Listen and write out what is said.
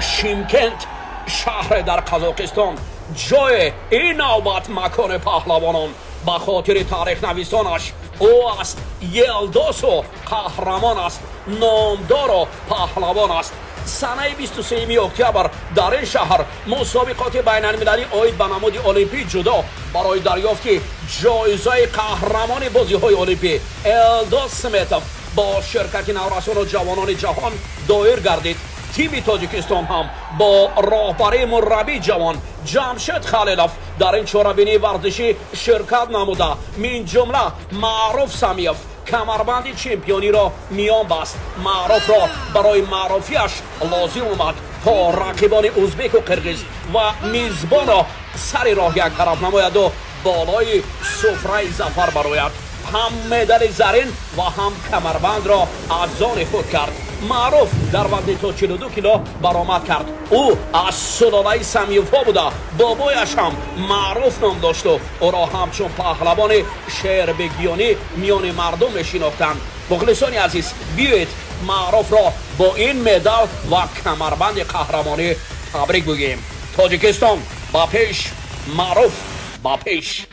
شیمکنت شهر در قزاقستان جای این نوبت مکان پهلوانان به خاطر تاریخ نویسانش او است. یلدوس و قهرمان است، نامدار و پهلوان است. سنه 23 اکتبر در این شهر مسابقات بین المللی آید به نماد المپیک جدا برای دریافت جایزه قهرمان بازی های المپیک یلدوس سمیتوف با شرکت نورسان و جوانان جهان دایر گردید. تیم تاجیکستان هم با راهبری مربی جوان جمشید خلیلوف در این چهاربینی ورزشی شرکت نموده. من جمله معروف سمیف کمربند چمپیونی را میان بست. معروف را برای معروفیش لازم اومد تا رقیبان ازبک و قرقیز و میزبان را سر راه یک طرف نماید و بالای سفره ظفر براید. هم مدال زرین و هم کمربند را از آن خود کرد. معروف در وزن تا 42 کیلو برآمد کرد. او از سلاله سمیوف ها بوده. بابایش هم معروف نام داشت و او را همچون پهلوان شعر بگیانی میان مردم میشناختند. مخلصان عزیز، بیایید معروف را با این مدال و کمربند قهرمانی تبریک بگیم. تاجیکستان با پیش، معروف با پیش.